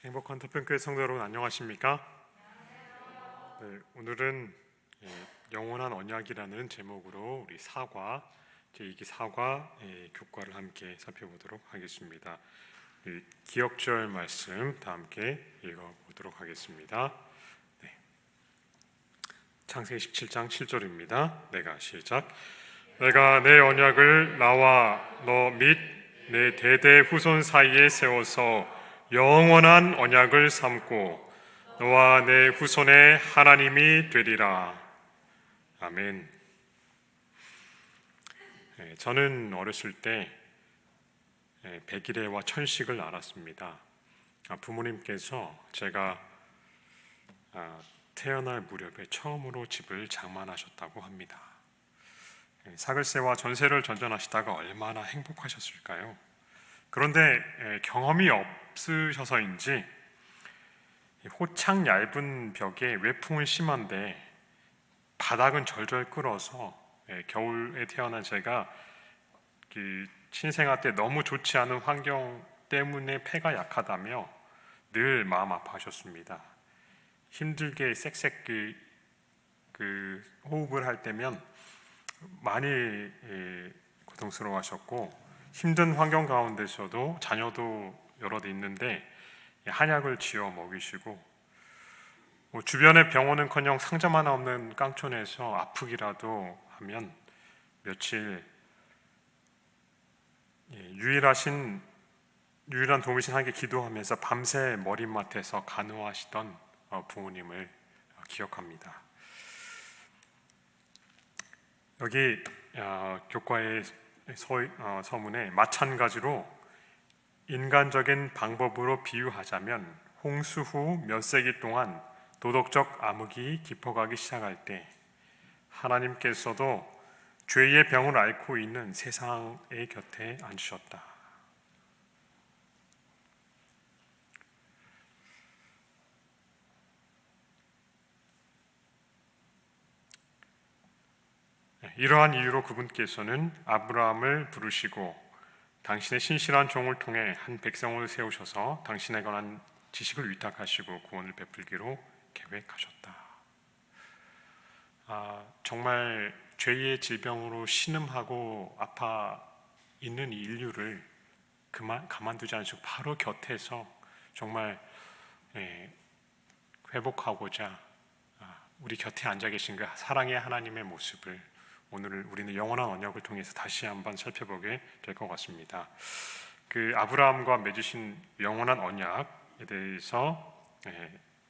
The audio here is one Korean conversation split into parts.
행복한 토평교회 성도 여러분 안녕하십니까? 네, 오늘은 영원한 언약이라는 제목으로 우리 사과 제2기 사과 교과를 함께 살펴보도록 하겠습니다. 기억절 말씀 다 함께 읽어보도록 하겠습니다. 네. 창세기 17장 7절입니다. 내가 시작. 내가 내 언약을 나와 너 및 내 대대 후손 사이에 세워서 영원한 언약을 삼고 너와 내 후손의 하나님이 되리라. 아멘. 저는 어렸을 때 백일해와 천식을 알았습니다. 부모님께서 제가 태어날 무렵에 처음으로 집을 장만하셨다고 합니다. 사글세와 전세를 전전하시다가 얼마나 행복하셨을까요? 그런데 경험이 없으셔서인지 호창 얇은 벽에 외풍은 심한데 바닥은 절절 끓어서 겨울에 태어난 제가 신생아 때 너무 좋지 않은 환경 때문에 폐가 약하다며 늘 마음 아파하셨습니다. 힘들게 쌕쌕 호흡을 할 때면 많이 고통스러워하셨고 힘든 환경 가운데서도 자녀도 여럿 있는데 한약을 지어 먹이시고 주변의 병원은커녕 상점 하나 없는 깡촌에서 아프기라도 하면 며칠 유일한 도움이신 하나님께 기도하면서 밤새 머리맡에서 간호하시던 부모님을 기억합니다. 여기 교과의 서문에 마찬가지로 인간적인 방법으로 비유하자면 홍수 후 몇 세기 동안 도덕적 암흑이 깊어가기 시작할 때 하나님께서도 죄의 병을 앓고 있는 세상의 곁에 앉으셨다. 이러한 이유로 그분께서는 아브라함을 부르시고 당신의 신실한 종을 통해 한 백성을 세우셔서 당신에 관한 지식을 위탁하시고 구원을 베풀기로 계획하셨다. 정말 죄의 질병으로 신음하고 아파 있는 이 인류를 가만두지 않으시고 바로 곁에서 정말 회복하고자 우리 곁에 앉아 계신 그 사랑의 하나님의 모습을 오늘 우리는 영원한 언약을 통해서 다시 한번 살펴보게 될 것 같습니다. 그 아브라함과 맺으신 영원한 언약에 대해서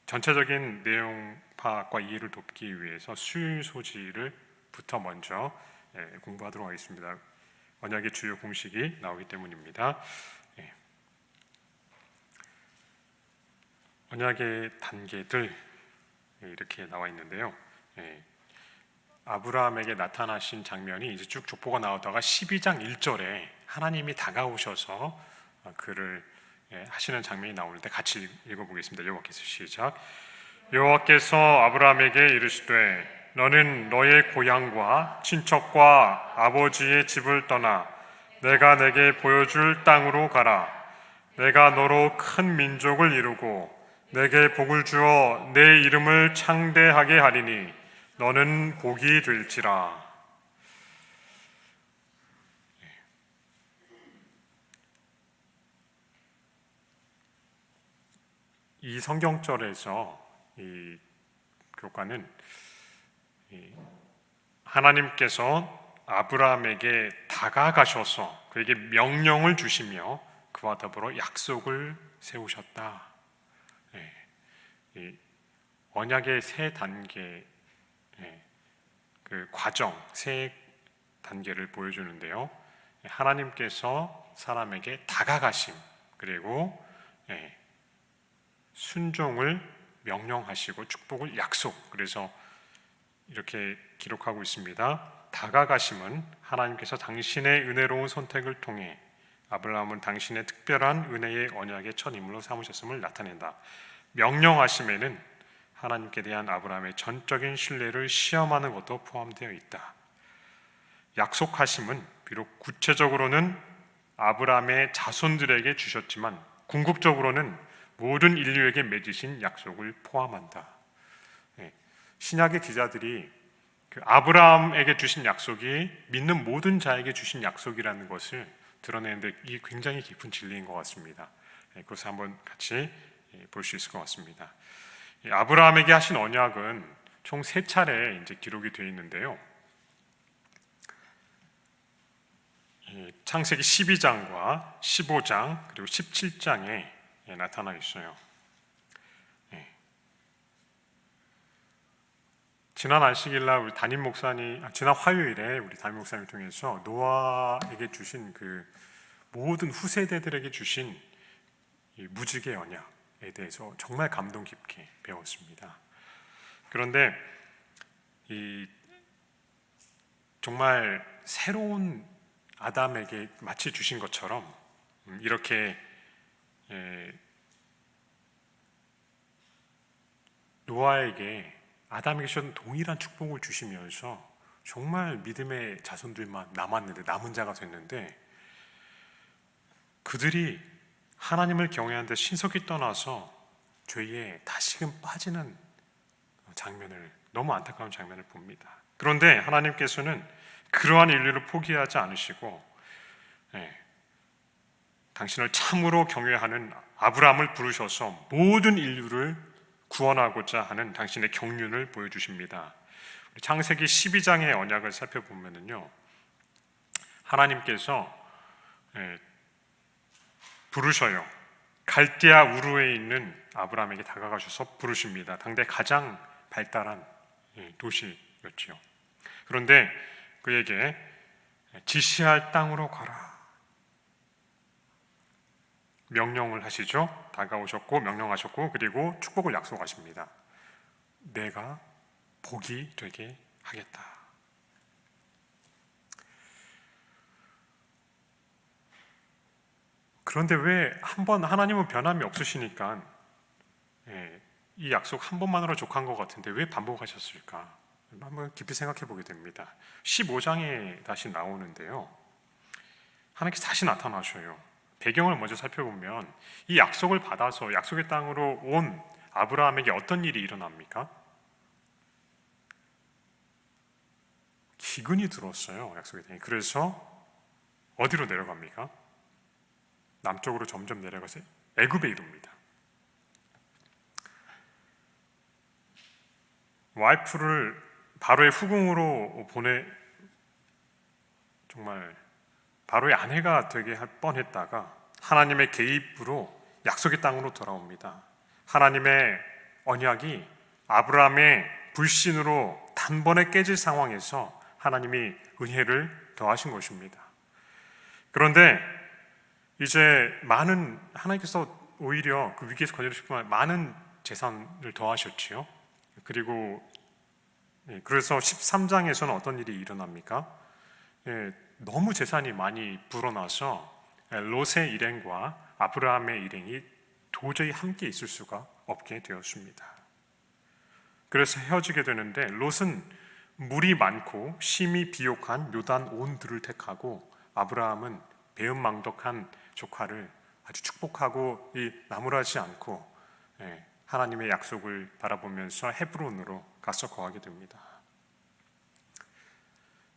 전체적인 내용 파악과 이해를 돕기 위해서 수요일 소지를부터 먼저 공부하도록 하겠습니다. 언약의 주요 공식이 나오기 때문입니다. 언약의 단계들 이렇게 나와 있는데요. 아브라함에게 나타나신 장면이 이제 쭉 족보가 나오다가 12장 1절에 하나님이 다가오셔서 그를 하시는 장면이 나오는데 같이 읽어보겠습니다. 여호와께서 시작. 여호와께서 아브라함에게 이르시되 너는 너의 고향과 친척과 아버지의 집을 떠나 내가 내게 보여줄 땅으로 가라. 내가 너로 큰 민족을 이루고 내게 복을 주어 내 이름을 창대하게 하리니 너는 복이 될지라. 이 성경절에서 이 교과는 하나님께서 아브라함에게 다가가셔서 그에게 명령을 주시며 그와 더불어 약속을 세우셨다. 언약의 세 단계 그 과정, 세 단계를 보여주는데요. 하나님께서 사람에게 다가가심, 그리고 순종을 명령하시고 축복을 약속. 그래서 이렇게 기록하고 있습니다. 다가가심은 하나님께서 당신의 은혜로운 선택을 통해 아브라함은 당신의 특별한 은혜의 언약의 첫 인물로 삼으셨음을 나타낸다. 명령하심에는 하나님께 대한 아브라함의 전적인 신뢰를 시험하는 것도 포함되어 있다. 약속하심은 비록 구체적으로는 아브라함의 자손들에게 주셨지만 궁극적으로는 모든 인류에게 맺으신 약속을 포함한다. 신약의 기자들이 그 아브라함에게 주신 약속이 믿는 모든 자에게 주신 약속이라는 것을 드러내는데 이 굉장히 깊은 진리인 것 같습니다. 그것을 한번 같이 볼 수 있을 것 같습니다. 아브라함에게 하신 언약은 총 3차례 이제 기록이 되어 있는데요. 창세기 12장과 15장 그리고 17장에 나타나 있어요. 지난 안식일날 우리 담임 목사님, 지난 화요일에 우리 담임 목사님 통해서 노아에게 주신 그 모든 후세대들에게 주신 이 무지개 언약에 대해서 정말 감동 깊게 배웠습니다. 그런데 이 정말 새로운 아담에게 마치 주신 것처럼 이렇게 노아에게 아담에게 주신 동일한 축복을 주시면서 정말 믿음의 자손들만 남았는데 남은 자가 됐는데 그들이 하나님을 경외하는데 신속히 떠나서 죄에 다시금 빠지는 장면을 너무 안타까운 장면을 봅니다. 그런데 하나님께서는 그러한 인류를 포기하지 않으시고 당신을 참으로 경외하는 아브라함을 부르셔서 모든 인류를 구원하고자 하는 당신의 경륜을 보여주십니다. 창세기 12장의 언약을 살펴보면요, 하나님께서 부르셔요. 갈대아 우르에 있는 아브라함에게 다가가셔서 부르십니다. 당대 가장 발달한 도시였지요. 그런데 그에게 지시할 땅으로 가라 명령을 하시죠. 다가오셨고 명령하셨고 그리고 축복을 약속하십니다. 내가 복이 되게 하겠다. 그런데 왜 한 번 하나님은 변함이 없으시니까 이 약속 한 번만으로 족한 것 같은데 왜 반복하셨을까? 한번 깊이 생각해 보게 됩니다. 15장에 다시 나오는데요, 하나님께서 다시 나타나셔요. 배경을 먼저 살펴보면 이 약속을 받아서 약속의 땅으로 온 아브라함에게 어떤 일이 일어납니까? 기근이 들었어요. 약속의 땅에. 그래서 어디로 내려갑니까? 남쪽으로 점점 내려가서 애굽에 이릅니다. 와이프를 바로의 후궁으로 정말 바로의 아내가 되게 할 뻔했다가 하나님의 개입으로 약속의 땅으로 돌아옵니다. 하나님의 언약이 아브라함의 불신으로 단번에 깨질 상황에서 하나님이 은혜를 더하신 것입니다. 그런데 이제 하나님께서 오히려 그 위기에서 건져주시지만 많은 재산을 더하셨지요. 그리고 그래서 13장에서는 어떤 일이 일어납니까? 너무 재산이 많이 불어나서 롯의 일행과 아브라함의 일행이 도저히 함께 있을 수가 없게 되었습니다. 그래서 헤어지게 되는데 롯은 물이 많고 심히 비옥한 요단 온들을 택하고 아브라함은 배은망덕한 조카를 아주 축복하고 나무라지 않고 하나님의 약속을 바라보면서 헤브론으로 가서 거하게 됩니다.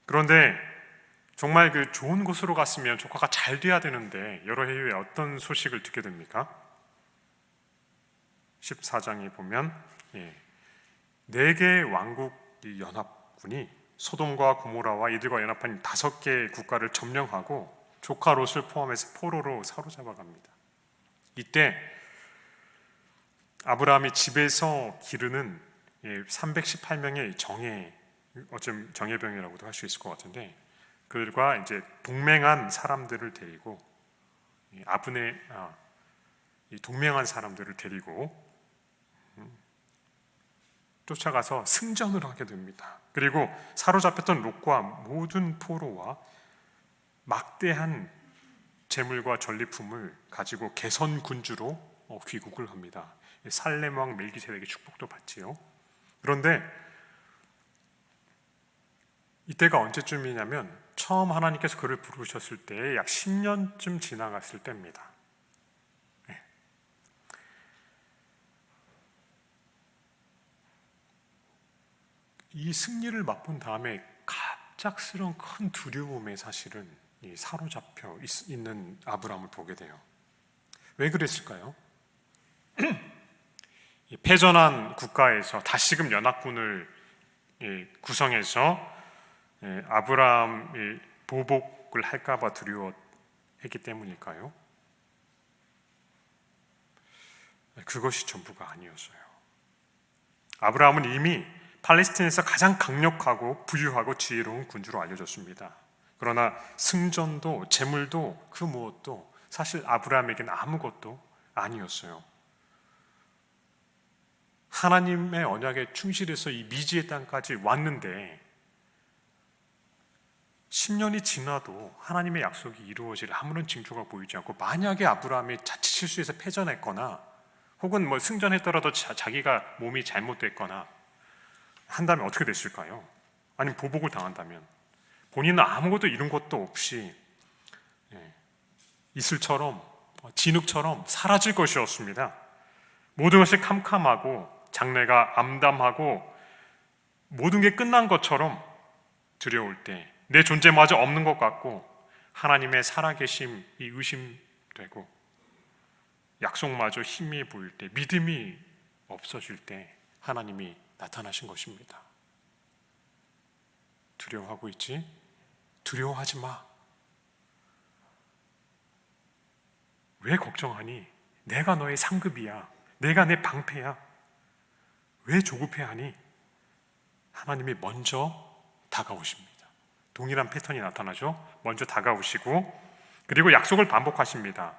그런데 정말 그 좋은 곳으로 갔으면 조카가 잘 돼야 되는데 여러 해 후에 어떤 소식을 듣게 됩니까? 14장에 보면 4개의 왕국 연합군이 소돔과 고모라와 이들과 연합한 5개의 국가를 점령하고 조카 롯을 포함해서 포로로 사로잡아 갑니다. 이때 아브라함이 집에서 기르는 318명의 어쩜 정예병이라고도 할 수 있을 것 같은데 그들과 이제 동맹한 사람들을 데리고 동맹한 사람들을 데리고 쫓아가서 승전을 하게 됩니다. 그리고 사로잡혔던 롯과 모든 포로와 막대한 재물과 전리품을 가지고 개선 군주로 귀국을 합니다. 살렘 왕 멜기세덱의 축복도 받지요. 그런데 이때가 언제쯤이냐면 처음 하나님께서 그를 부르셨을 때 약 10년쯤 지나갔을 때입니다. 이 승리를 맛본 다음에 갑작스러운 큰 두려움에 사실은 사로잡혀 있는 아브라함을 보게 돼요. 왜 그랬을까요? 패전한 국가에서 다시금 연합군을 구성해서 아브라함이 보복을 할까봐 두려워했기 때문일까요? 그것이 전부가 아니었어요. 아브라함은 이미 팔레스틴에서 가장 강력하고 부유하고 지혜로운 군주로 알려졌습니다. 그러나 승전도 재물도 그 무엇도 사실 아브라함에게는 아무것도 아니었어요. 하나님의 언약에 충실해서 이 미지의 땅까지 왔는데 10년이 지나도 하나님의 약속이 이루어질 아무런 징조가 보이지 않고, 만약에 아브라함이 자칫 실수해서 패전했거나 혹은 승전했더라도 자기가 몸이 잘못됐거나 한다면 어떻게 됐을까요? 아니면 보복을 당한다면 본인은 아무것도 이룬 것도 없이 이슬처럼 진흙처럼 사라질 것이었습니다. 모든 것이 캄캄하고 장래가 암담하고 모든 게 끝난 것처럼 두려울 때, 내 존재마저 없는 것 같고 하나님의 살아계심이 의심되고 약속마저 희미해 보일 때, 믿음이 없어질 때 하나님이 나타나신 것입니다. 두려워하고 있지? 두려워하지 마. 왜 걱정하니? 내가 너의 상급이야. 내가 내 방패야. 왜 조급해하니? 하나님이 먼저 다가오십니다. 동일한 패턴이 나타나죠. 먼저 다가오시고 그리고 약속을 반복하십니다.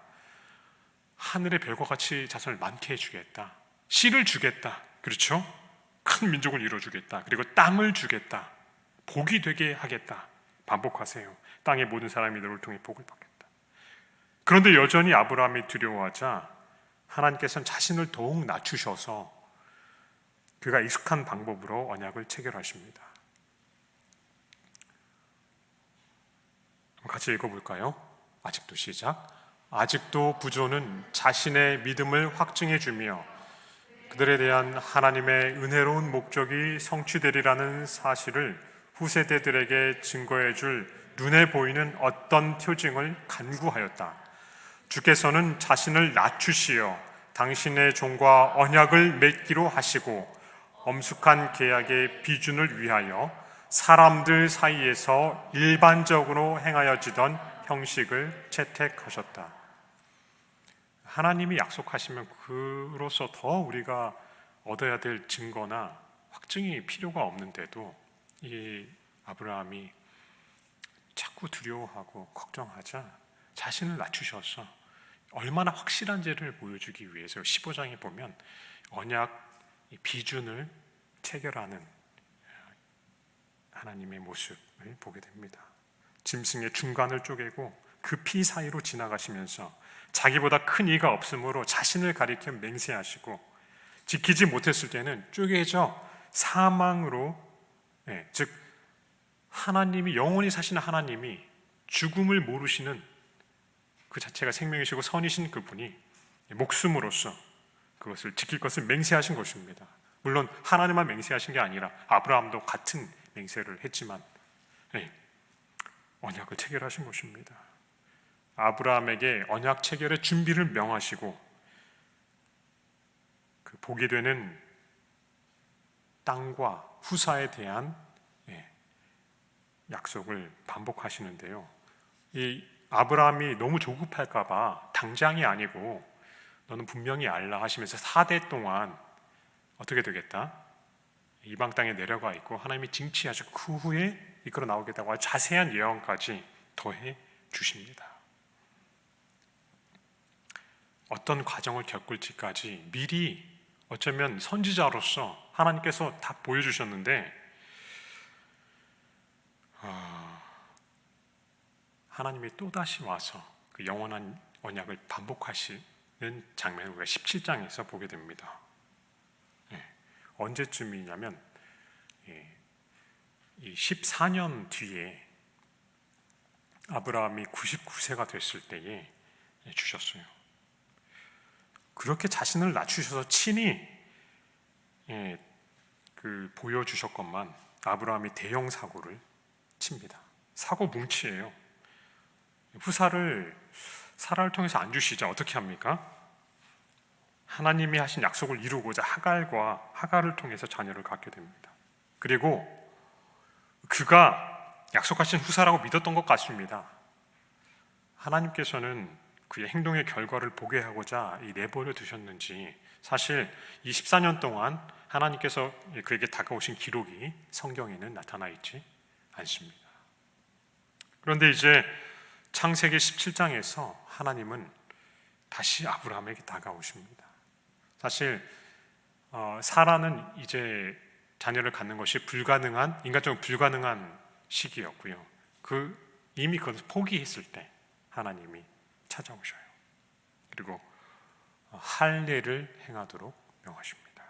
하늘의 별과 같이 자손을 많게 해주겠다. 씨를 주겠다. 그렇죠? 큰 민족을 이루어주겠다. 그리고 땅을 주겠다. 복이 되게 하겠다. 반복하세요. 땅의 모든 사람이 너를 통해 복을 받겠다. 그런데 여전히 아브라함이 두려워하자 하나님께서는 자신을 더욱 낮추셔서 그가 익숙한 방법으로 언약을 체결하십니다. 같이 읽어볼까요? 아직도 시작. 아직도 부조는 자신의 믿음을 확증해 주며 그들에 대한 하나님의 은혜로운 목적이 성취되리라는 사실을 후세대들에게 증거해 줄 눈에 보이는 어떤 표징을 간구하였다. 주께서는 자신을 낮추시어 당신의 종과 언약을 맺기로 하시고 엄숙한 계약의 비준을 위하여 사람들 사이에서 일반적으로 행하여지던 형식을 채택하셨다. 하나님이 약속하시면 그로서 더 우리가 얻어야 될 증거나 확증이 필요가 없는데도 이 아브라함이 자꾸 두려워하고 걱정하자 자신을 낮추셔서 얼마나 확실한지를 보여주기 위해서 15장에 보면 언약 비준을 체결하는 하나님의 모습을 보게 됩니다. 짐승의 중간을 쪼개고 그 피 사이로 지나가시면서 자기보다 큰 이가 없으므로 자신을 가리켜 맹세하시고 지키지 못했을 때는 쪼개져 사망으로, 즉 하나님이 영원히 사시는 하나님이 죽음을 모르시는 그 자체가 생명이시고 선이신 그분이 목숨으로써 그것을 지킬 것을 맹세하신 것입니다. 물론 하나님만 맹세하신 게 아니라 아브라함도 같은 맹세를 했지만 언약을 체결하신 것입니다. 아브라함에게 언약 체결의 준비를 명하시고 그 복이 되는 땅과 후사에 대한 약속을 반복하시는데요. 이 아브라함이 너무 조급할까 봐 당장이 아니고 너는 분명히 알라 하시면서 4대 동안 어떻게 되겠다? 이방 땅에 내려가 있고 하나님이 징치하시고 그 후에 이끌어 나오겠다고 자세한 예언까지 더해 주십니다. 어떤 과정을 겪을지까지 미리 어쩌면 선지자로서 하나님께서 다 보여주셨는데 하나님이 또다시 와서 그 영원한 언약을 반복하시는 장면을 우리가 17장에서 보게 됩니다. 언제쯤이냐면 이 14년 뒤에 아브라함이 99세가 됐을 때에 주셨어요. 그렇게 자신을 낮추셔서 친히 보여주셨건만 아브라함이 대형 사고를 칩니다. 사고 뭉치예요. 후사를 사라를 통해서 안 주시자 어떻게 합니까? 하나님이 하신 약속을 이루고자 하갈을 통해서 자녀를 갖게 됩니다. 그리고 그가 약속하신 후사라고 믿었던 것 같습니다. 하나님께서는 그의 행동의 결과를 보게 하고자 내버려 두셨는지 사실 이 14년 동안 하나님께서 그에게 다가오신 기록이 성경에는 나타나 있지 않습니다. 그런데 이제 창세기 17장에서 하나님은 다시 아브라함에게 다가오십니다. 사실 사라는 이제 자녀를 갖는 것이 인간적으로 불가능한 시기였고요. 이미 그것을 포기했을 때 하나님이 찾아오셔요. 그리고 할례를 행하도록 명하십니다.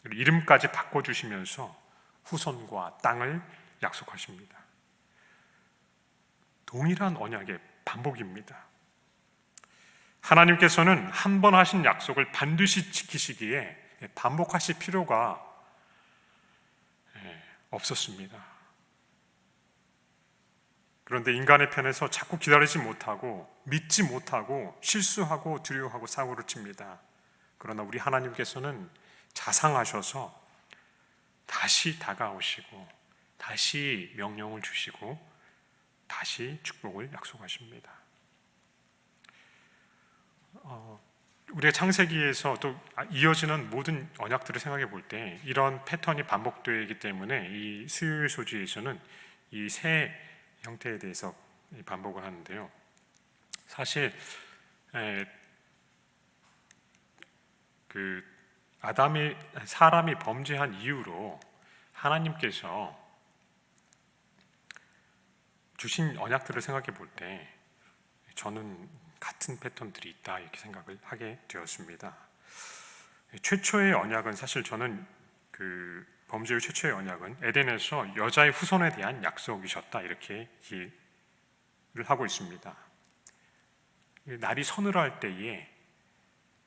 그리고 이름까지 바꿔주시면서 후손과 땅을 약속하십니다. 동일한 언약의 반복입니다. 하나님께서는 한 번 하신 약속을 반드시 지키시기에 반복하실 필요가 없었습니다. 그런데 인간의 편에서 자꾸 기다리지 못하고 믿지 못하고 실수하고 두려워하고 사고를 칩니다. 그러나 우리 하나님께서는 자상하셔서 다시 다가오시고 다시 명령을 주시고 다시 축복을 약속하십니다. 우리가 창세기에서 또 이어지는 모든 언약들을 생각해 볼 때 이런 패턴이 반복되기 때문에 이 수요일 소지에서는 이 세 형태에 대해서 반복을 하는데요. 사실 사람이 범죄한 이후로 하나님께서 주신 언약들을 생각해 볼 때 저는 같은 패턴들이 있다 이렇게 생각을 하게 되었습니다. 최초의 언약은 사실 저는 범죄의 최초의 언약은 에덴에서 여자의 후손에 대한 약속이셨다 이렇게 이해를 하고 있습니다. 날이 서늘할 때에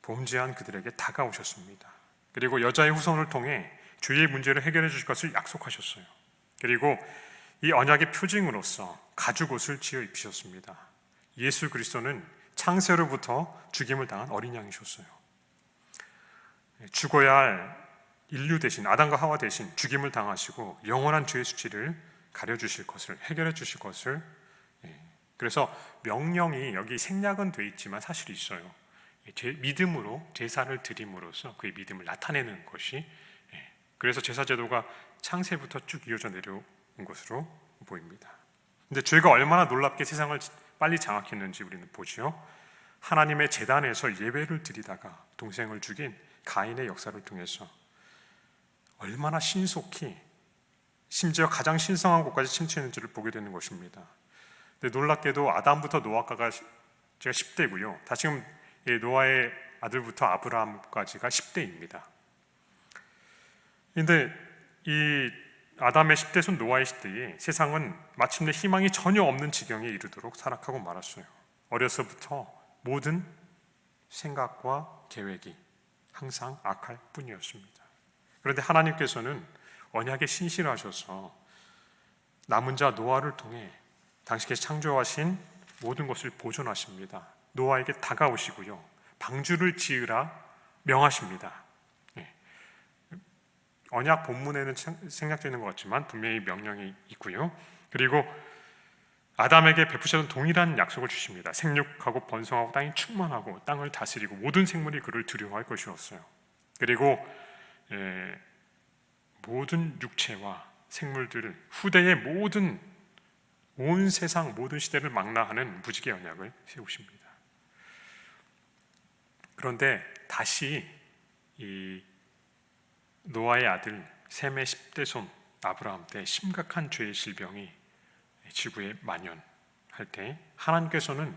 범죄한 그들에게 다가오셨습니다. 그리고 여자의 후손을 통해 죄의 문제를 해결해 주실 것을 약속하셨어요. 그리고 이 언약의 표징으로서 가죽옷을 지어 입히셨습니다. 예수 그리스도는 창세로부터 죽임을 당한 어린 양이셨어요. 죽어야 할 인류 대신 아담과 하와 대신 죽임을 당하시고 영원한 죄의 수치를 가려주실 것을 해결해 주실 것을 그래서 명령이 여기 생략은 돼 있지만 사실 있어요. 믿음으로 제사를 드림으로써 그의 믿음을 나타내는 것이 그래서 제사 제도가 창세부터 쭉 이어져 내려온 것으로 보입니다. 근데 죄가 얼마나 놀랍게 세상을 빨리 장악했는지 우리는 보지요. 하나님의 제단에서 예배를 드리다가 동생을 죽인 가인의 역사를 통해서 얼마나 신속히 심지어 가장 신성한 곳까지 침투했는지를 보게 되는 것입니다. 근데 놀랍게도 아담부터 노아까지가 제가 10대고요. 다시금 노아의 아들부터 아브라함까지가 10대입니다. 그런데 이 아담의 10대 손 노아의 시대에 세상은 마침내 희망이 전혀 없는 지경에 이르도록 타락하고 말았어요. 어려서부터 모든 생각과 계획이 항상 악할 뿐이었습니다. 그런데 하나님께서는 언약에 신실하셔서 남은 자 노아를 통해 당신께서 창조하신 모든 것을 보존하십니다. 노아에게 다가오시고요. 방주를 지으라 명하십니다. 언약 본문에는 생략되는 것 같지만 분명히 명령이 있고요. 그리고 아담에게 베푸셨던 동일한 약속을 주십니다. 생육하고 번성하고 땅이 충만하고 땅을 다스리고 모든 생물이 그를 두려워할 것이었어요. 그리고 모든 육체와 생물들을 후대의 온 세상 모든 시대를 망라하는 무지개 언약을 세우십니다. 그런데 다시 이 노아의 아들 셈의 10대 손 아브라함 때 심각한 죄의 질병이 지구에 만연할 때 하나님께서는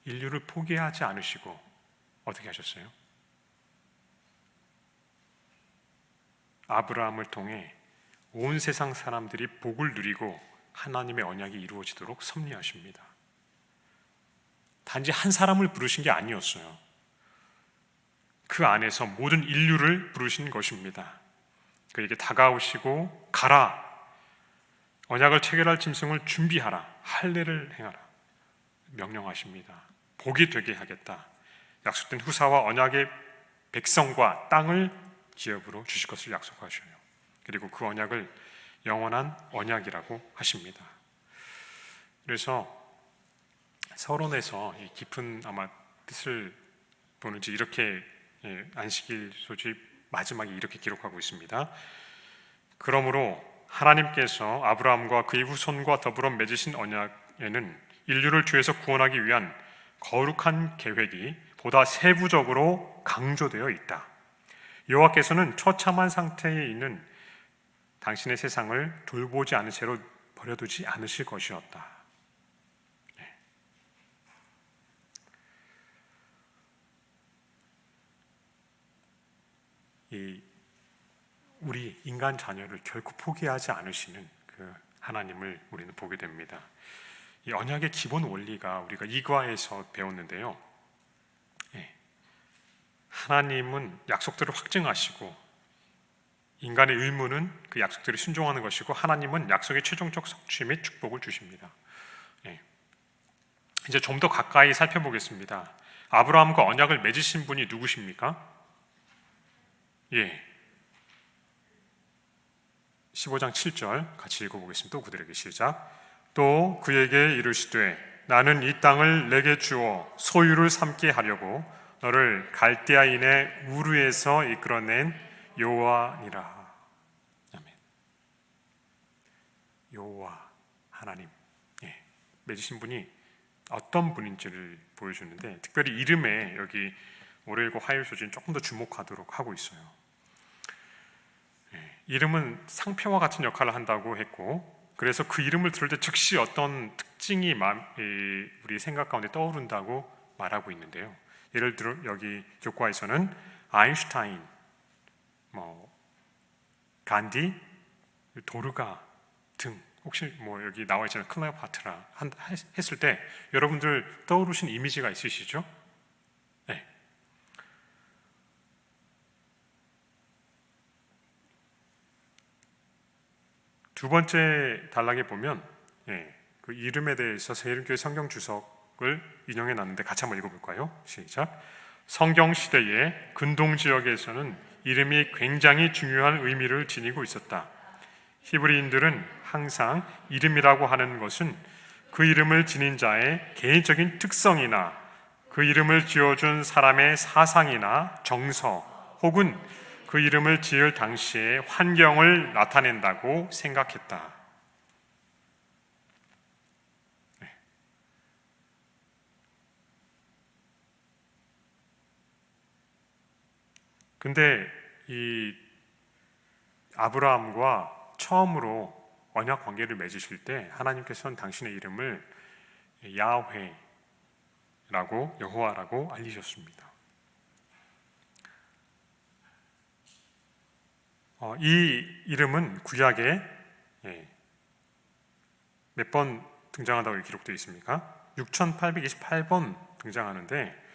인류를 포기하지 않으시고 어떻게 하셨어요? 아브라함을 통해 온 세상 사람들이 복을 누리고 하나님의 언약이 이루어지도록 섭리하십니다. 단지 한 사람을 부르신 게 아니었어요. 그 안에서 모든 인류를 부르신 것입니다. 그에게 다가오시고 가라, 언약을 체결할 짐승을 준비하라, 할례를 행하라 명령하십니다. 복이 되게 하겠다. 약속된 후사와 언약의 백성과 땅을 기업으로 주실 것을 약속하셔요. 그리고 그 언약을 영원한 언약이라고 하십니다. 그래서 서론에서 이 깊은 아마 뜻을 보는지 이렇게 안식일 소집 마지막에 이렇게 기록하고 있습니다. 그러므로 하나님께서 아브라함과 그의 후손과 더불어 맺으신 언약에는 인류를 죄에서 구원하기 위한 거룩한 계획이 보다 세부적으로 강조되어 있다. 여호와께서는 처참한 상태에 있는 당신의 세상을 돌보지 않은 채로 버려두지 않으실 것이었다. 우리 인간 자녀를 결코 포기하지 않으시는 그 하나님을 우리는 보게 됩니다. 이 언약의 기본 원리가 우리가 이과에서 배웠는데요. 하나님은 약속들을 확증하시고 인간의 의무는 그 약속들에 순종하는 것이고 하나님은 약속의 최종적 성취 및 축복을 주십니다. 이제 좀 더 가까이 살펴보겠습니다. 아브라함과 언약을 맺으신 분이 누구십니까? 15장 7절 같이 읽어보겠습니다. 또 그들에게 시작. 또 그에게 이르시되 나는 이 땅을 내게 주어 소유를 삼게 하려고 너를 갈대아인의 우르에서 이끌어낸 여호와니라. 아멘. 여호와 하나님, 맺으신 분이 어떤 분인지를 보여주는데 특별히 이름에 여기 월요일과 화요일 소진 조금 더 주목하도록 하고 있어요. 이름은 상표와 같은 역할을 한다고 했고, 그래서 그 이름을 들을 때 즉시 어떤 특징이 우리 생각 가운데 떠오른다고 말하고 있는데요. 예를 들어 여기 교과에서는 아인슈타인, 간디, 도르가 등 혹시 여기 나와 있잖아요. 클레오파트라 했을 때 여러분들 떠오르신 이미지가 있으시죠? 네. 두 번째 단락에 보면 그 이름에 대해서 세일교회 성경 주석을 인용해 놨는데 같이 한번 읽어볼까요? 시작. 성경 시대의 근동 지역에서는 이름이 굉장히 중요한 의미를 지니고 있었다. 히브리인들은 항상 이름이라고 하는 것은 그 이름을 지닌 자의 개인적인 특성이나 그 이름을 지어준 사람의 사상이나 정서 혹은 그 이름을 지을 당시의 환경을 나타낸다고 생각했다. 근데 이 아브라함과 처음으로 언약 관계를 맺으실 때 하나님께서는 당신의 이름을 야훼라고 여호와라고 알리셨습니다. 이 이름은 구약에 몇 번 등장한다고 기록되어 있습니까? 6828번 등장하는데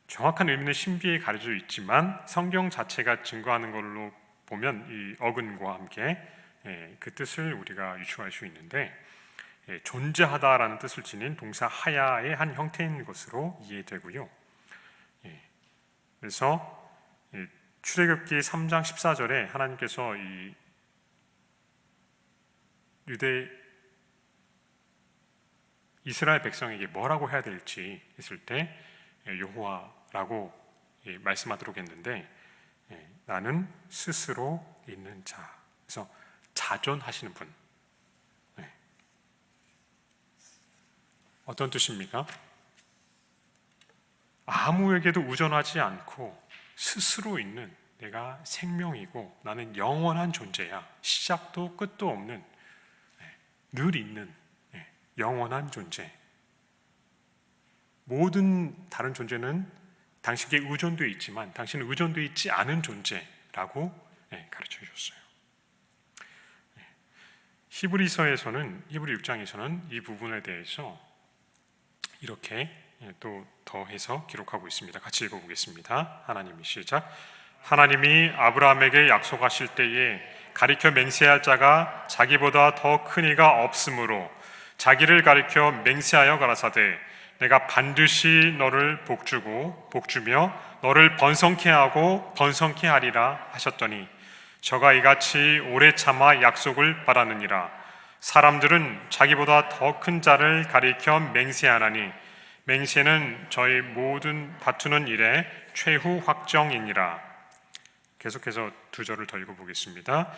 정확한 의미는 신비에 가려져 있지만 성경 자체가 증거하는 걸로 보면 이 어근과 함께 그 뜻을 우리가 유추할 수 있는데 존재하다라는 뜻을 지닌 동사 하야의 한 형태인 것으로 이해되고요. 그래서 출애굽기 3장 14절에 하나님께서 이 이스라엘 백성에게 뭐라고 해야 될지 했을 때 여호와라고 말씀하도록 했는데 나는 스스로 있는 자. 그래서 자존하시는 분. 어떤 뜻입니까? 아무에게도 의존하지 않고 스스로 있는 내가 생명이고 나는 영원한 존재야. 시작도 끝도 없는 늘 있는 영원한 존재. 모든 다른 존재는 당신에게 의존되어 있지만 당신은 의존되어 있지 않은 존재라고 가르쳐 주셨어요. 히브리서에서는 히브리 6장에서는 이 부분에 대해서 이렇게 또 더해서 기록하고 있습니다. 같이 읽어보겠습니다. 하나님이 시작. 하나님이 아브라함에게 약속하실 때에 가리켜 맹세할 자가 자기보다 더 큰 이가 없으므로 자기를 가리켜 맹세하여 가라사대 내가 반드시 너를 복주고 복주며 너를 번성케 하고 번성케 하리라 하셨더니 저가 이같이 오래 참아 약속을 받았느니라. 사람들은 자기보다 더 큰 자를 가리켜 맹세하나니 맹세는 저희 모든 다투는 일에 최후 확정이니라. 계속해서 두 절을 더 읽어보겠습니다.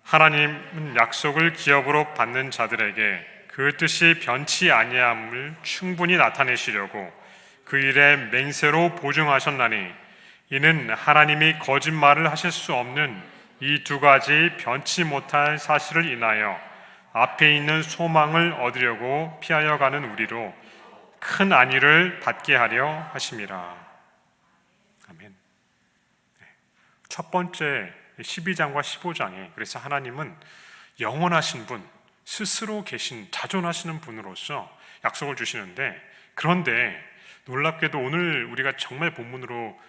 하나님은 약속을 기업으로 받는 자들에게 그 뜻이 변치 아니함을 충분히 나타내시려고 그 일에 맹세로 보증하셨나니 이는 하나님이 거짓말을 하실 수 없는 이 두 가지 변치 못할 사실을 인하여 앞에 있는 소망을 얻으려고 피하여 가는 우리로 큰 안위를 받게 하려 하심이라. 아멘. 첫 번째 12장과 15장에 그래서 하나님은 영원하신 분, 스스로 계신 자존하시는 분으로서 약속을 주시는데, 그런데 놀랍게도 오늘 우리가 정말 본문으로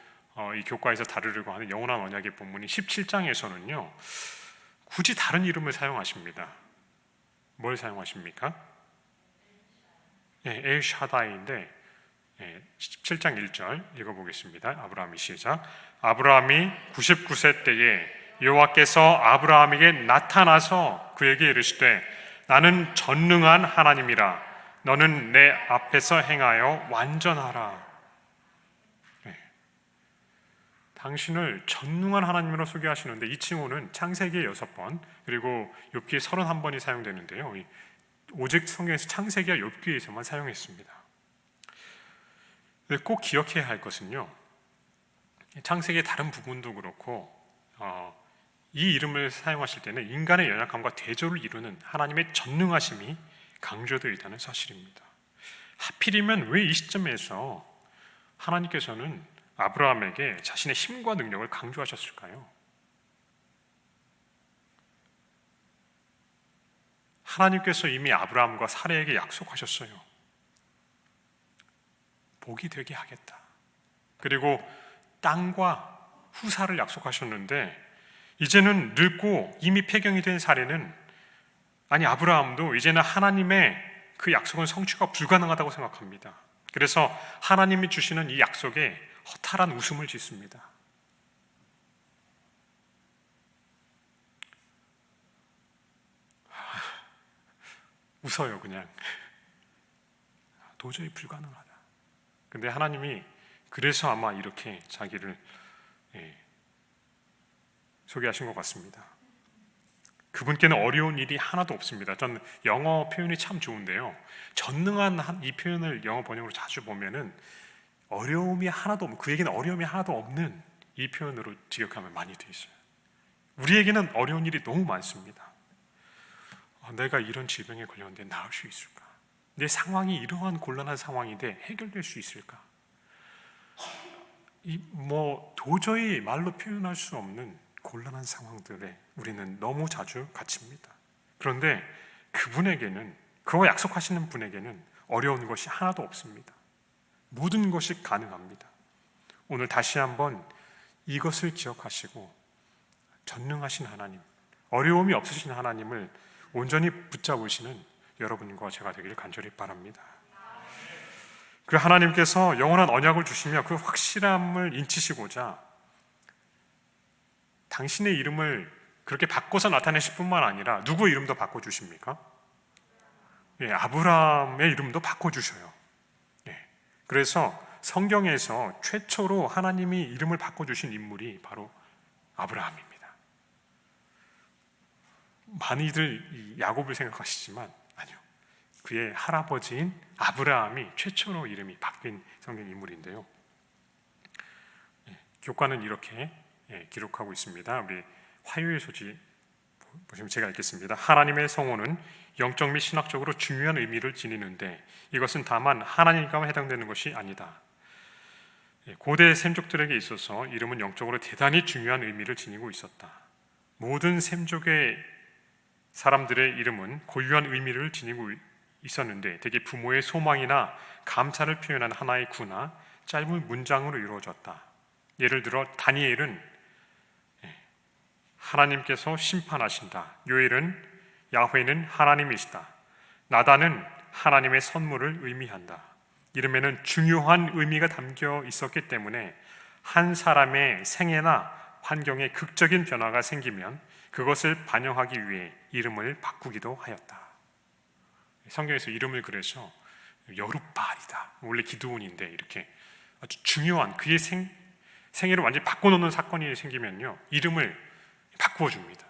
이 교과에서 다루려고 하는 영원한 언약의 본문인 17장에서는요 굳이 다른 이름을 사용하십니다. 뭘 사용하십니까? 엘 샤다이인데 17장 1절 읽어보겠습니다. 아브라함이 시작. 아브라함이 99세 때에 여호와께서 아브라함에게 나타나서 그에게 이르시되 나는 전능한 하나님이라 너는 내 앞에서 행하여 완전하라. 당신을 전능한 하나님으로 소개하시는데 이 칭호는 창세기에 6번 그리고 욥기에 31번이 사용되는데요, 오직 성경에서 창세기와 욥기에서만 사용했습니다. 꼭 기억해야 할 것은요, 창세기의 다른 부분도 그렇고 이 이름을 사용하실 때는 인간의 연약함과 대조를 이루는 하나님의 전능하심이 강조되어 있다는 사실입니다. 하필이면 왜 이 시점에서 하나님께서는 아브라함에게 자신의 힘과 능력을 강조하셨을까요? 하나님께서 이미 아브라함과 사레에게 약속하셨어요. 복이 되게 하겠다. 그리고 땅과 후사를 약속하셨는데 이제는 늙고 이미 폐경이 된 사레는, 아니 아브라함도 이제는 하나님의 그 약속은 성취가 불가능하다고 생각합니다. 그래서 하나님이 주시는 이 약속에 허탈한 웃음을 짓습니다. 웃어요 그냥. 도저히 불가능하다. 근데 하나님이 그래서 아마 이렇게 자기를 소개하신 것 같습니다. 그분께는 어려운 일이 하나도 없습니다. 전 영어 표현이 참 좋은데요, 전능한 이 표현을 영어 번역으로 자주 보면은 어려움이 하나도 없는, 그에게는 어려움이 하나도 없는 이 표현으로 직역하면 많이 돼 있어요. 우리에게는 어려운 일이 너무 많습니다. 내가 이런 질병에 걸렸는데 나을 수 있을까? 내 상황이 이러한 곤란한 상황인데 해결될 수 있을까? 도저히 말로 표현할 수 없는 곤란한 상황들에 우리는 너무 자주 갇힙니다. 그런데 그분에게는, 그와 약속하시는 분에게는 어려운 것이 하나도 없습니다. 모든 것이 가능합니다. 오늘 다시 한번 이것을 기억하시고 전능하신 하나님, 어려움이 없으신 하나님을 온전히 붙잡으시는 여러분과 제가 되길 간절히 바랍니다. 그 하나님께서 영원한 언약을 주시며 그 확실함을 인치시고자 당신의 이름을 그렇게 바꿔서 나타내실 뿐만 아니라 누구 이름도 바꿔주십니까? 아브라함의 이름도 바꿔주셔요. 그래서 성경에서 최초로 하나님이 이름을 바꿔주신 인물이 바로 아브라함입니다. 많이들 야곱을 생각하시지만 아니요, 그의 할아버지인 아브라함이 최초로 이름이 바뀐 성경 인물인데요, 교과는 이렇게 기록하고 있습니다. 우리 화요일 소지 보시면 제가 읽겠습니다. 하나님의 성호는 영적 및 신학적으로 중요한 의미를 지니는데 이것은 다만 하나님과만 해당되는 것이 아니다. 고대 셈족들에게 있어서 이름은 영적으로 대단히 중요한 의미를 지니고 있었다. 모든 셈족의 사람들의 이름은 고유한 의미를 지니고 있었는데 대개 부모의 소망이나 감사를 표현한 하나의 구나 짧은 문장으로 이루어졌다. 예를 들어 다니엘은 하나님께서 심판하신다. 요엘은 야훼는 하나님이시다. 나단은 하나님의 선물을 의미한다. 이름에는 중요한 의미가 담겨 있었기 때문에 한 사람의 생애나 환경에 극적인 변화가 생기면 그것을 반영하기 위해 이름을 바꾸기도 하였다. 성경에서 이름을 그래서 여룻바알이다. 원래 기드온인데 이렇게 아주 중요한 그의 생애를 완전히 바꿔놓는 사건이 생기면요, 이름을 바꾸어 줍니다.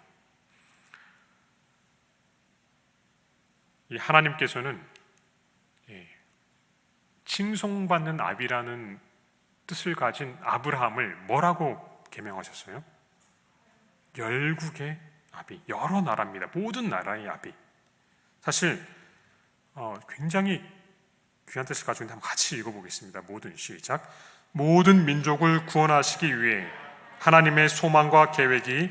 이 하나님께서는 칭송받는 아비라는 뜻을 가진 아브라함을 뭐라고 계명하셨어요? 열국의 아비, 여러 나라입니다. 모든 나라의 아비. 사실 굉장히 귀한 뜻을 가지고 있는데 한번 같이 읽어보겠습니다. 시작. 모든 민족을 구원하시기 위해 하나님의 소망과 계획이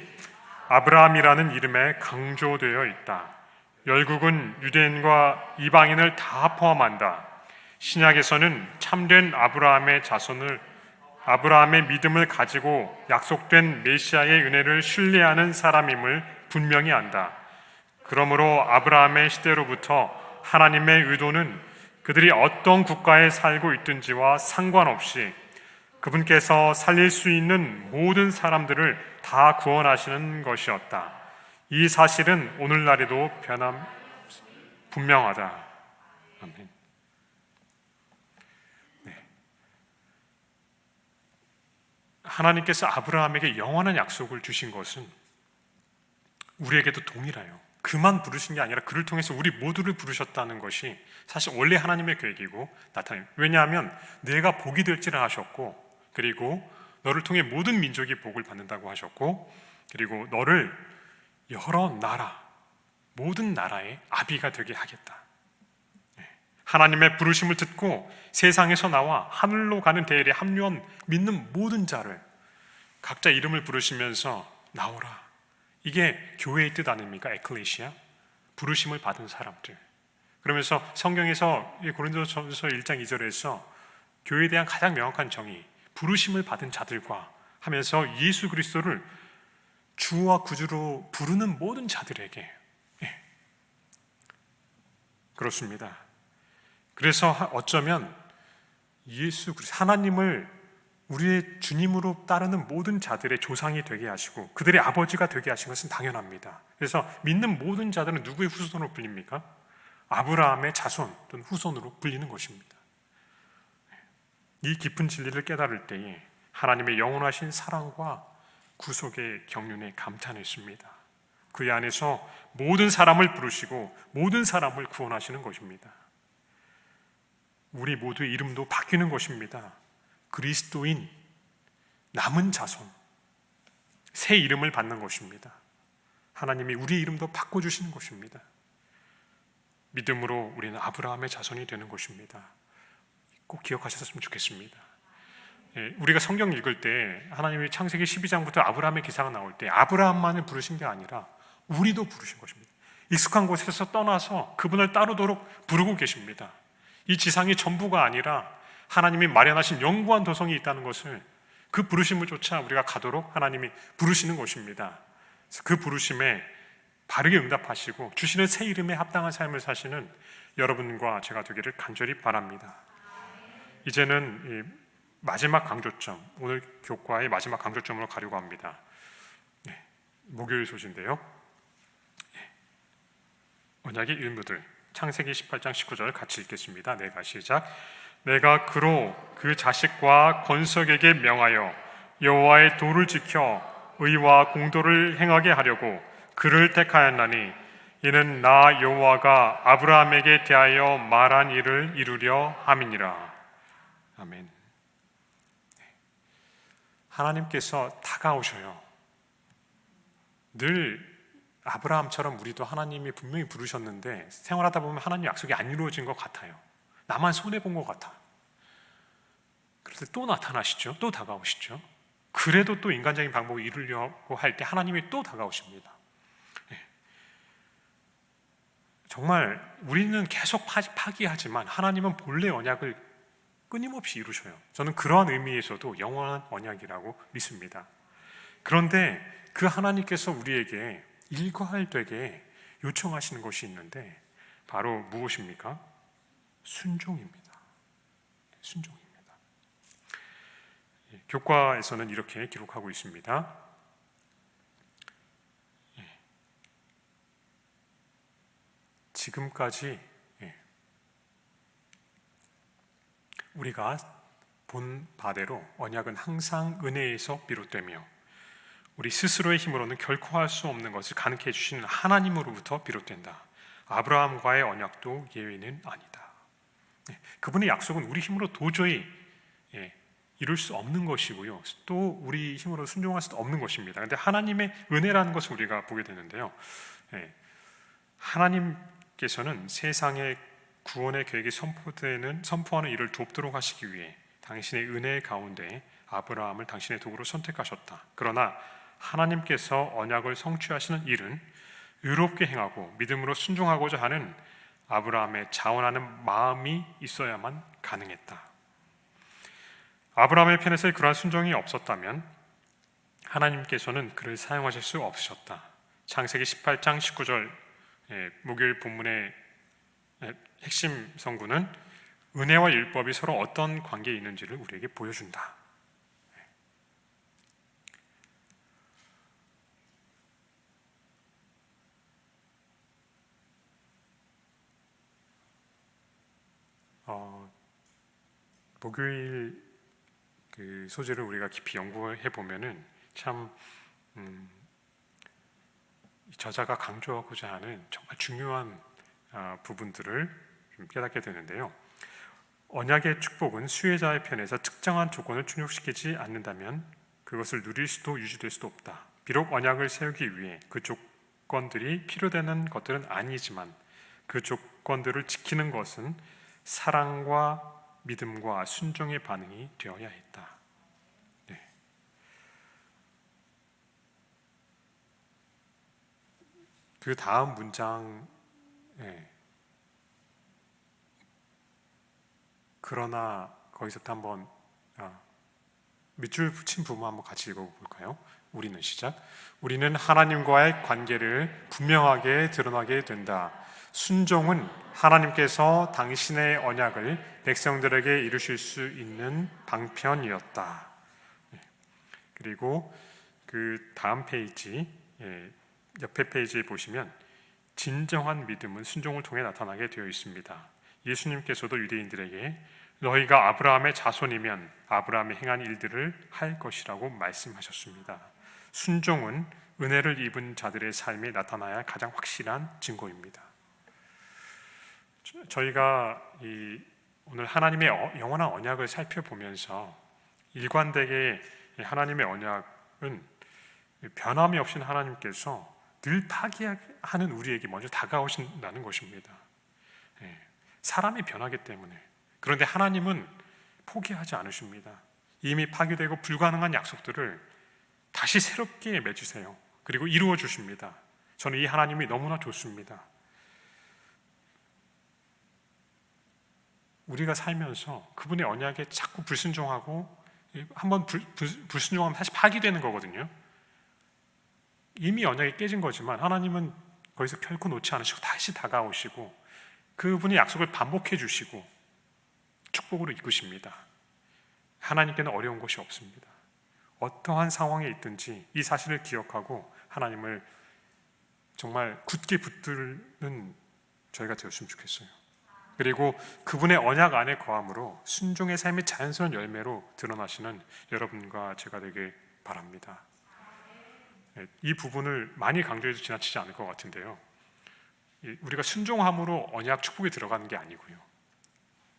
아브라함이라는 이름에 강조되어 있다. 열국은 유대인과 이방인을 다 포함한다. 신약에서는 참된 아브라함의 자손을, 아브라함의 믿음을 가지고 약속된 메시아의 은혜를 신뢰하는 사람임을 분명히 안다. 그러므로 아브라함의 시대로부터 하나님의 의도는 그들이 어떤 국가에 살고 있든지와 상관없이 그분께서 살릴 수 있는 모든 사람들을 다 구원하시는 것이었다. 이 사실은 오늘날에도 분명하다. 아멘. 하나님께서 아브라함에게 영원한 약속을 주신 것은 우리에게도 동일해요. 그만 부르신 게 아니라 그를 통해서 우리 모두를 부르셨다는 것이 사실 원래 하나님의 계획이고 나타나요. 왜냐하면 내가 복이 될지라 하셨고, 그리고 너를 통해 모든 민족이 복을 받는다고 하셨고, 그리고 너를 여러 나라, 모든 나라의 아비가 되게 하겠다. 하나님의 부르심을 듣고 세상에서 나와 하늘로 가는 대열에 합류한 믿는 모든 자를 각자 이름을 부르시면서 나오라. 이게 교회의 뜻 아닙니까? 에클레시아, 부르심을 받은 사람들. 그러면서 성경에서 고린도전서 1장 2절에서 교회에 대한 가장 명확한 정의, 부르심을 받은 자들과 하면서 예수 그리스도를 주와 구주로 부르는 모든 자들에게, 그렇습니다. 그래서 어쩌면 예수 그리스도, 하나님을 우리의 주님으로 따르는 모든 자들의 조상이 되게 하시고 그들의 아버지가 되게 하신 것은 당연합니다. 그래서 믿는 모든 자들은 누구의 후손으로 불립니까? 아브라함의 자손 또는 후손으로 불리는 것입니다. 이 깊은 진리를 깨달을 때에 하나님의 영원하신 사랑과 구속의 경륜에 감탄했습니다. 그 안에서 모든 사람을 부르시고 모든 사람을 구원하시는 것입니다. 우리 모두의 이름도 바뀌는 것입니다. 그리스도인, 남은 자손, 새 이름을 받는 것입니다. 하나님이 우리 이름도 바꿔주시는 것입니다. 믿음으로 우리는 아브라함의 자손이 되는 것입니다. 꼭 기억하셨으면 좋겠습니다. 우리가 성경 읽을 때 하나님이 창세기 12장부터 아브라함의 기사가 나올 때 아브라함만을 부르신 게 아니라 우리도 부르신 것입니다. 익숙한 곳에서 떠나서 그분을 따르도록 부르고 계십니다. 이 지상이 전부가 아니라 하나님이 마련하신 영구한 도성이 있다는 것을, 그 부르심을 쫓아 우리가 가도록 하나님이 부르시는 것입니다. 그 부르심에 바르게 응답하시고 주시는 새 이름에 합당한 삶을 사시는 여러분과 제가 되기를 간절히 바랍니다. 이제는 마지막 강조점, 오늘 교과의 마지막 강조점으로 가려고 합니다. 목요일 소식인데요. 언약의 일부들, 창세기 18장 19절 같이 읽겠습니다. 내가 시작. 내가 그로 그 자식과 건석에게 명하여 여호와의 도를 지켜 의와 공도를 행하게 하려고 그를 택하였나니 이는 나 여호와가 아브라함에게 대하여 말한 일을 이루려 함이니라. 아멘. 하나님께서 다가오셔요. 늘 아브라함처럼 우리도 하나님이 분명히 부르셨는데 생활하다 보면 하나님 약속이 안 이루어진 것 같아요. 나만 손해본 것 같아. 그런데 또 나타나시죠. 또 다가오시죠. 그래도 또 인간적인 방법을 이루려고 할 때 하나님이 또 다가오십니다. 정말 우리는 계속 파기하지만 하나님은 본래 언약을 끊임없이 이루셔요. 저는 그러한 의미에서도 영원한 언약이라고 믿습니다. 그런데 그 하나님께서 우리에게 일괄되게 요청하시는 것이 있는데 바로 무엇입니까? 순종입니다. 순종입니다. 교과에서는 이렇게 기록하고 있습니다. 지금까지 우리가 본 바대로 언약은 항상 은혜에서 비롯되며 우리 스스로의 힘으로는 결코 할 수 없는 것을 가능케 해주시는 하나님으로부터 비롯된다. 아브라함과의 언약도 예외는 아니다. 그분의 약속은 우리 힘으로 도저히 이룰 수 없는 것이고요. 또 우리 힘으로 순종할 수 없는 것입니다. 그런데 하나님의 은혜라는 것을 우리가 보게 되는데요. 하나님께서는 세상의 구원의 계획이 선포하는 일을 돕도록 하시기 위해 당신의 은혜 가운데 아브라함을 당신의 도구로 선택하셨다. 그러나 하나님께서 언약을 성취하시는 일은 의롭게 행하고 믿음으로 순종하고자 하는 아브라함의 자원하는 마음이 있어야만 가능했다. 아브라함의 편에서 그러한 순종이 없었다면 하나님께서는 그를 사용하실 수 없으셨다. 창세기 18장 19절 목요일 본문의 핵심 성구는 은혜와 율법이 서로 어떤 관계에 있는지를 우리에게 보여준다. 목요일 그 소재를 우리가 깊이 연구해 보면은 참 저자가 강조하고자 하는 정말 중요한 부분들을 좀 깨닫게 되는데요. 언약의 축복은 수혜자의 편에서 특정한 조건을 충족시키지 않는다면 그것을 누릴 수도 유지될 수도 없다. 비록 언약을 세우기 위해 그 조건들이 필요되는 것들은 아니지만 그 조건들을 지키는 것은 사랑과 믿음과 순종의 반응이 되어야 했다. 그 다음 문장 그러나 거기서부터 한번 밑줄 붙인 부분 한번 같이 읽어볼까요? 우리는 시작. 우리는 하나님과의 관계를 분명하게 드러나게 된다. 순종은 하나님께서 당신의 언약을 백성들에게 이루실 수 있는 방편이었다. 그리고 그 다음 페이지 옆에 페이지에 보시면 진정한 믿음은 순종을 통해 나타나게 되어 있습니다. 예수님께서도 유대인들에게 너희가 아브라함의 자손이면 아브라함이 행한 일들을 할 것이라고 말씀하셨습니다. 순종은 은혜를 입은 자들의 삶에 나타나야 가장 확실한 증거입니다. 저희가 오늘 하나님의 영원한 언약을 살펴보면서 일관되게 하나님의 언약은 변함이 없인 하나님께서 늘 파기하는 우리에게 먼저 다가오신다는 것입니다. 사람이 변하기 때문에. 그런데 하나님은 포기하지 않으십니다. 이미 파기되고 불가능한 약속들을 다시 새롭게 맺으세요. 그리고 이루어 주십니다. 저는 이 하나님이 너무나 좋습니다. 우리가 살면서 그분의 언약에 자꾸 불순종하고 한번 불순종하면 다시 파기되는 거거든요. 이미 언약이 깨진 거지만 하나님은 거기서 결코 놓지 않으시고 다시 다가오시고 그분의 약속을 반복해 주시고 축복으로 이끄십니다. 하나님께는 어려운 것이 없습니다. 어떠한 상황에 있든지 이 사실을 기억하고 하나님을 정말 굳게 붙들는 저희가 되었으면 좋겠어요. 그리고 그분의 언약 안에 거함으로 순종의 삶의 자연스러운 열매로 드러나시는 여러분과 제가 되길 바랍니다. 이 부분을 많이 강조해도 지나치지 않을 것 같은데요. 우리가 순종함으로 언약 축복이 들어가는 게 아니고요.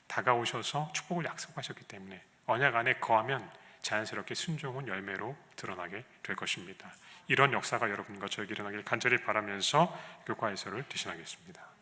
다가오셔서 축복을 약속하셨기 때문에 언약 안에 거하면 자연스럽게 순종은 열매로 드러나게 될 것입니다. 이런 역사가 여러분과 저에게 일어나길 간절히 바라면서 교과 해설을 대신하겠습니다.